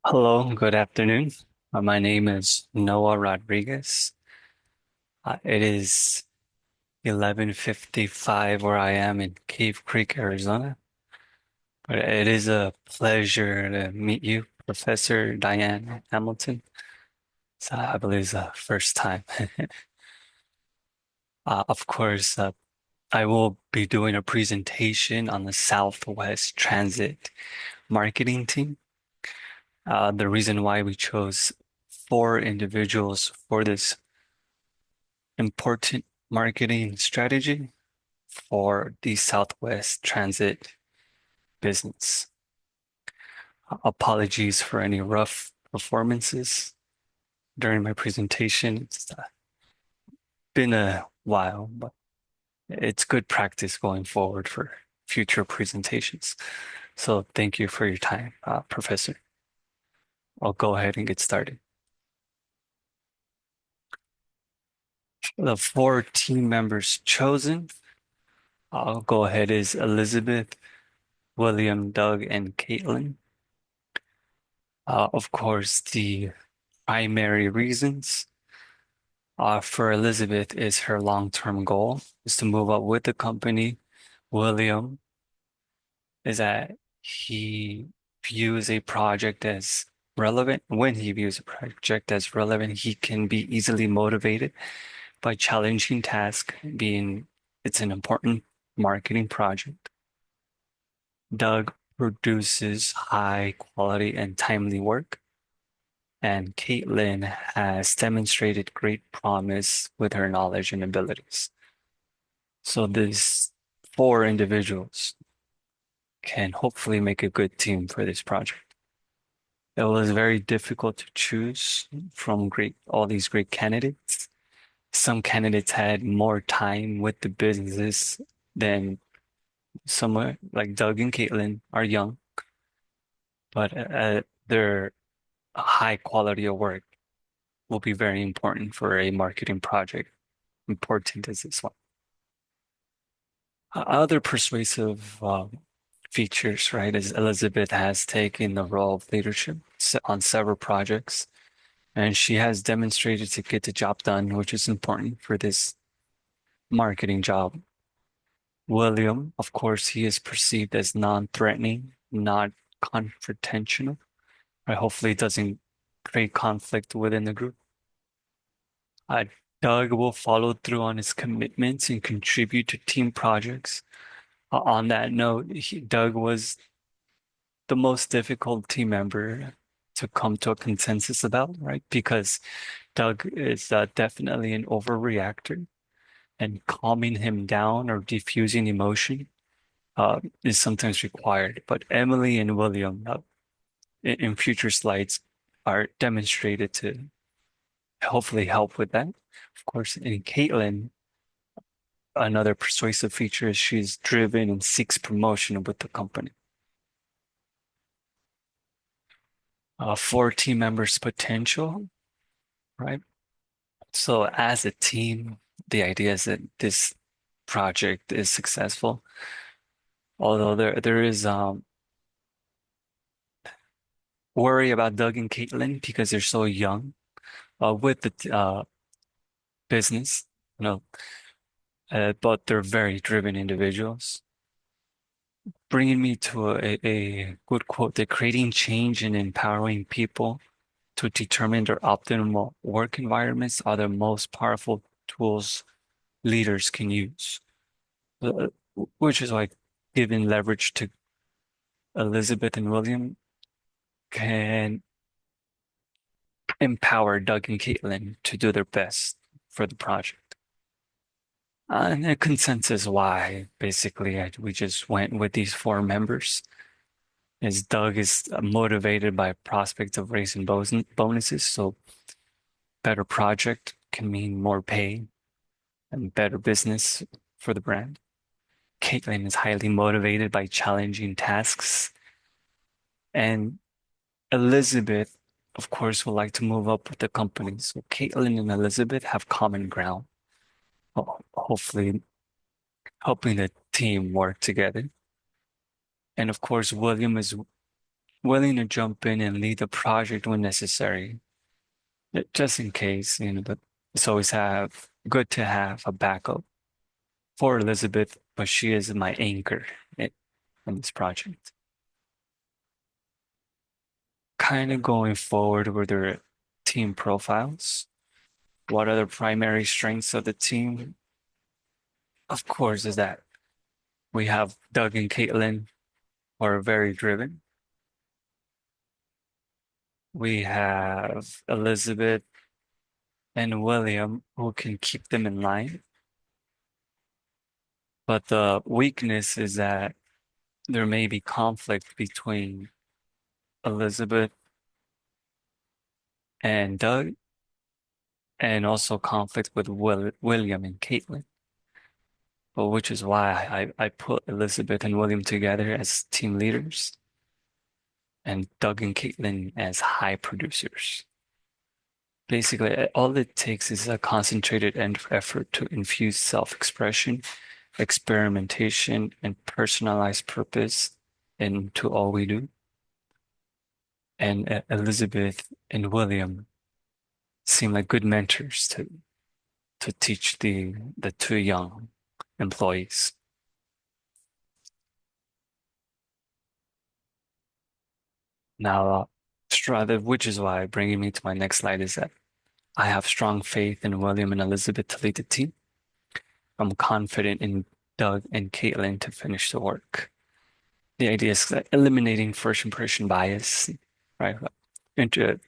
Hello, good afternoon. My name is Noah Rodriguez. It is 11:55 where I am in Cave Creek, Arizona. But it is a pleasure to meet you, Professor Diane Hamilton. So I believe it's the first time. Of course, I will be doing a presentation on the Southwest Transit marketing team. The reason why we chose four individuals for this important marketing strategy for the Southwest Transit business. Apologies for any rough performances during my presentation. It's been a while, but it's good practice going forward for future presentations. So thank you for your time, Professor. I'll go ahead and get started. The four team members chosen, I'll go ahead is Elizabeth, William, Doug, and Caitlin. Of course, the primary reasons for Elizabeth is her long-term goal is to move up with the company. William is that he views a project as relevant. When he views a project as relevant, he can be easily motivated by challenging task, being it's an important marketing project. Doug produces high quality and timely work. And Caitlin has demonstrated great promise with her knowledge and abilities. So these four individuals can hopefully make a good team for this project. It was very difficult to choose from all these great candidates. Some candidates had more time with the businesses than some, like Doug and Caitlin are young, but their high quality of work will be very important for a marketing project, important as this one. Other persuasive features, right, is Elizabeth has taken the role of leadership on several projects, and she has demonstrated to get the job done, which is important for this marketing job. William, of course, he is perceived as non-threatening, not confrontational, right? Hopefully, it doesn't create conflict within the group. Uh, Doug will follow through on his commitments and contribute to team projects. On that note, Doug was the most difficult team member to come to a consensus about, right? Because Doug is definitely an overreactor, and calming him down or diffusing emotion is sometimes required. But Emily and William, in future slides, are demonstrated to hopefully help with that. Of course, in Caitlin, another persuasive feature is she's driven and seeks promotion with the company. For team members' potential, right? So as a team, the idea is that this project is successful. Although there is worry about Doug and Caitlin because they're so young with the business, you know, but they're very driven individuals. Bringing me to a good quote that creating change and empowering people to determine their optimal work environments are the most powerful tools leaders can use. Uh, which is like giving leverage to Elizabeth and William can empower Doug and Caitlin to do their best for the project. And the consensus why basically we just went with these four members is Doug is motivated by prospects of raising bonuses, so better project can mean more pay and better business for the brand. Caitlin is highly motivated by challenging tasks, and Elizabeth, of course, would like to move up with the company. So Caitlin and Elizabeth have common ground, hopefully helping the team work together. And of course, William is willing to jump in and lead the project when necessary, just in case, but it's always have good to have a backup for Elizabeth, but she is my anchor in, in this project. Kind of going forward with their team profiles. What are the primary strengths of the team? Of course, is that we have Doug and Caitlin who are very driven. We have Elizabeth and William who can keep them in line. But the weakness is that there may be conflict between Elizabeth and Doug, and also conflict with William and Caitlin. But which is why I put Elizabeth and William together as team leaders and Doug and Caitlin as high producers. Basically, all it takes is a concentrated effort to infuse self-expression, experimentation, and personalized purpose into all we do. And Elizabeth and William seem like good mentors to teach the two young employees. Now, which is why bringing me to my next slide is that I have strong faith in William and Elizabeth to lead the team. I'm confident in Doug and Caitlin to finish the work. The idea is that eliminating first impression bias, right? Intro,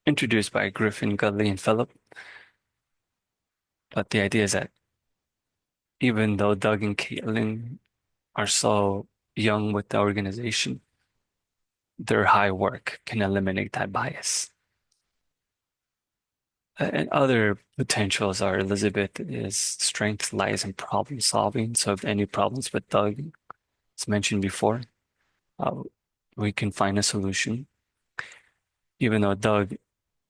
introduced by Griffin, Gudley, and Phillip. But the idea is that even though Doug and Caitlin are so young with the organization, their high work can eliminate that bias. And other potentials are Elizabeth's strength lies in problem solving. So if any problems with Doug, as mentioned before, uh, we can find a solution. Even though Doug,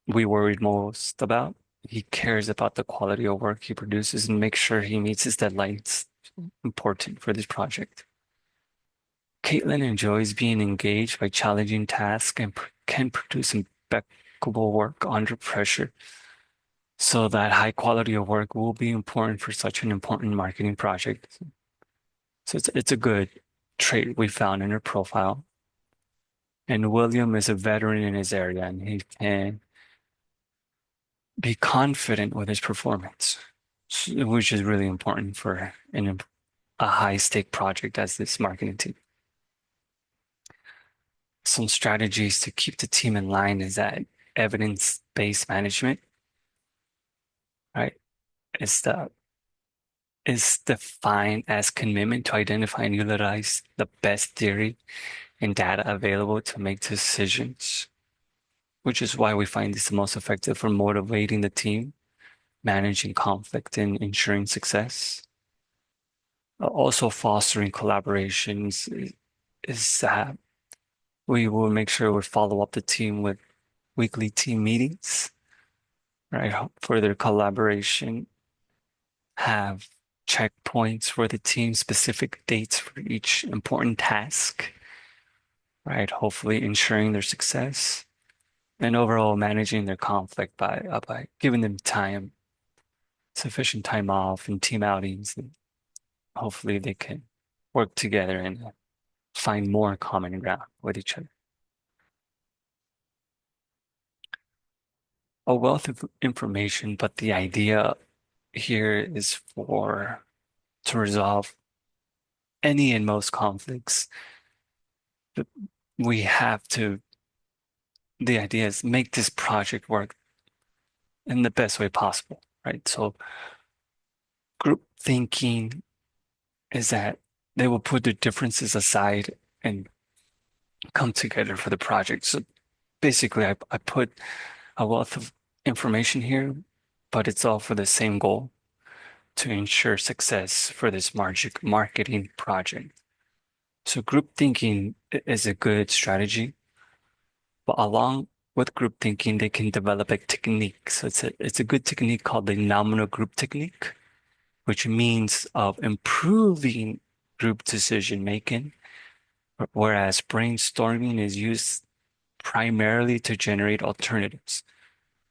we worried most about, he cares about the quality of work he produces and makes sure he meets his deadlines. Important for this project. Caitlin enjoys being engaged by challenging tasks and can produce impeccable work under pressure. So that high quality of work will be important for such an important marketing project. So it's a good trait we found in her profile. And William is a veteran in his area and he can be confident with his performance, which is really important for a high stake project as this marketing team. Some strategies to keep the team in line is that evidence-based management, right? Is the is defined as commitment to identify and utilize the best theory and data available to make decisions, which is why we find this the most effective for motivating the team, managing conflict, and ensuring success. Also fostering collaborations is that we will make sure we follow up the team with weekly team meetings, right? For their collaboration, have checkpoints for the team, specific dates for each important task, right? Hopefully ensuring their success and overall managing their conflict by giving them time, sufficient time off and team outings. And hopefully they can work together and find more common ground with each other. A wealth of information, but the idea here is for to resolve any and most conflicts. But we have to, the idea is make this project work in the best way possible, right? So group thinking is that they will put their differences aside and come together for the project. So basically, I put a wealth of information here, but it's all for the same goal to ensure success for this marketing project. So group thinking is a good strategy, but along with group thinking, they can develop a technique. So it's a good technique called the nominal group technique, which means of improving group decision making whereas brainstorming is used primarily to generate alternatives.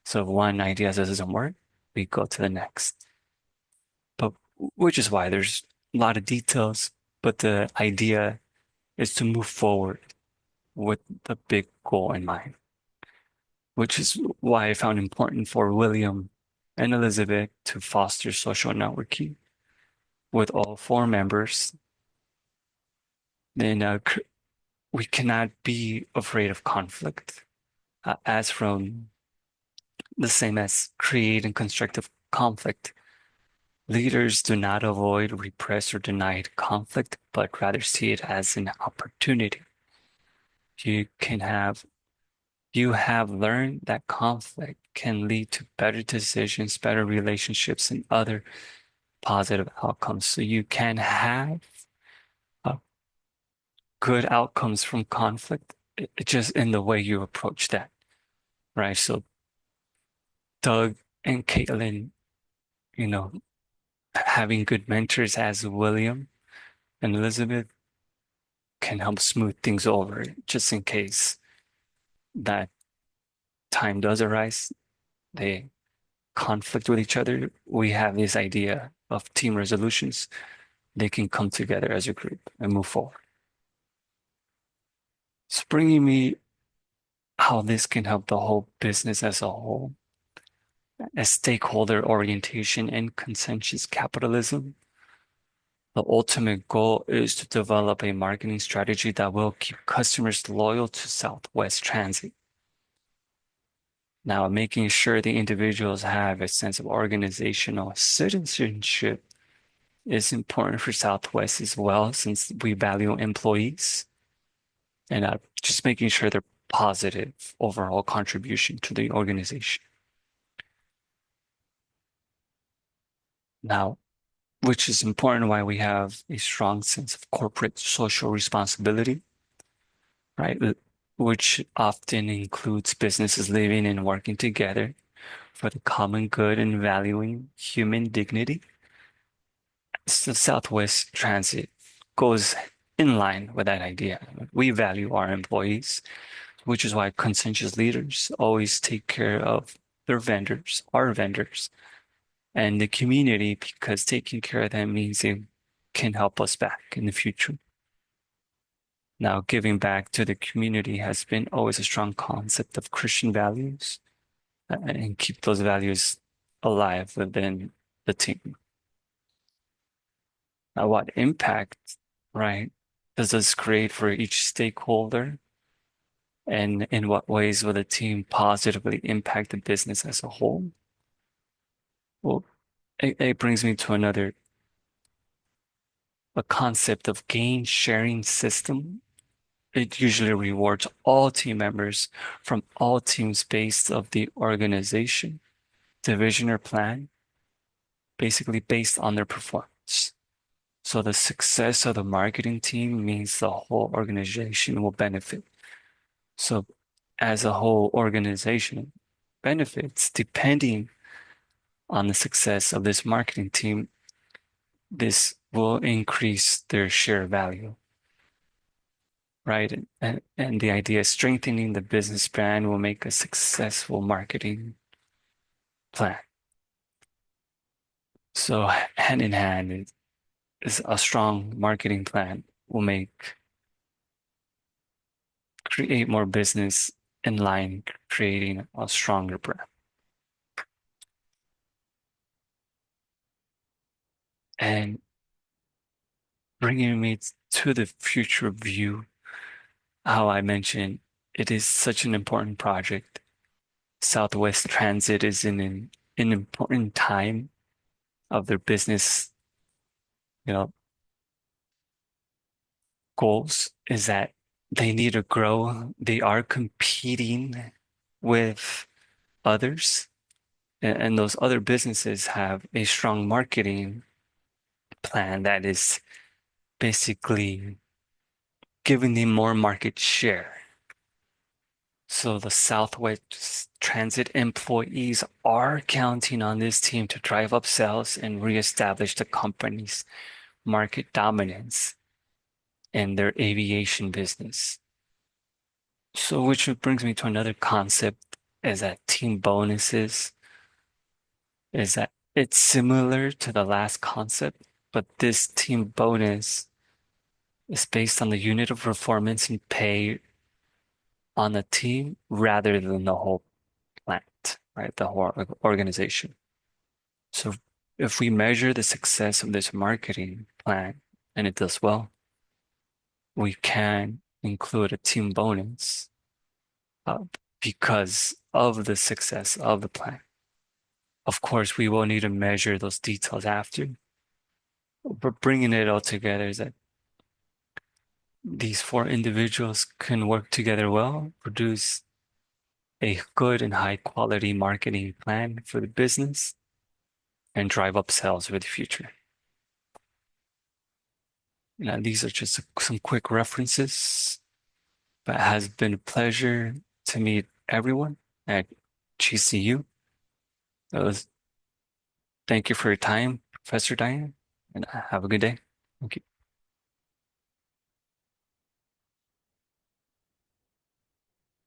So if one idea doesn't work, we go to the next. But which is why there's a lot of details, but the idea is to move forward with the big goal in mind, which is why I found important for William and Elizabeth to foster social networking with all four members. Then we cannot be afraid of conflict, as from the same as creating constructive conflict. Leaders do not avoid, repress, or deny conflict, but rather see it as an opportunity. You can have you have learned that conflict can lead to better decisions, better relationships, and other positive outcomes. So you can have uh, good outcomes from conflict, just in the way you approach that, right? So Doug and Caitlin, you know, having good mentors as William and Elizabeth can help smooth things over just in case that time does arise. They conflict with each other. We have this idea of team resolutions. They can come together as a group and move forward. It's bringing me how this can help the whole business as a whole, as stakeholder orientation and consensus capitalism. The ultimate goal is to develop a marketing strategy that will keep customers loyal to Southwest Transit. Now, making sure the individuals have a sense of organizational citizenship is important for Southwest as well, since we value employees and just making sure they're positive overall contribution to the organization. Now, which is important why we have a strong sense of corporate social responsibility, right? Which often includes businesses living and working together for the common good and valuing human dignity. So Southwest Transit goes in line with that idea. We value our employees, which is why conscientious leaders always take care of their vendors, our vendors, and the community, because taking care of them means they can help us back in the future. Now, giving back to the community has been always a strong concept of Christian values, and keep those values alive within the team. Now, what impact, right, does this create for each stakeholder? And in what ways will the team positively impact the business as a whole? Well, it brings me to a concept of gain sharing system. It usually rewards all team members from all teams based of the organization, division, or plan, basically based on their performance. So the success of the marketing team means the whole organization will benefit. So as a whole organization benefits, depending on the success of this marketing team, this will increase their share value, right? And the idea is strengthening the business brand will make a successful marketing plan. So hand in hand is a strong marketing plan will create more business in line, creating a stronger brand. And bringing me to the future view, how I mentioned it is such an important project. Southwest Transit is in an important time of their business, you know, goals is that they need to grow. They are competing with others, and those other businesses have a strong marketing plan that is basically giving them more market share. So the Southwest Transit employees are counting on this team to drive up sales and reestablish the company's market dominance. in their aviation business. So, which brings me to another concept is that team bonuses is that it's similar to the last concept, but this team bonus is based on the unit of performance and pay on the team rather than the whole plant, right? The whole organization. So if we measure the success of this marketing plan and it does well, we can include a team bonus uh, because of the success of the plan. Of course, we will need to measure those details after, but bringing it all together is that these four individuals can work together well, produce a good and high quality marketing plan for the business, and drive up sales for the future. Now, these are just some quick references, but it has been a pleasure to meet everyone at GCU. Was, thank you for your time, Professor Diane, and have a good day. Thank you.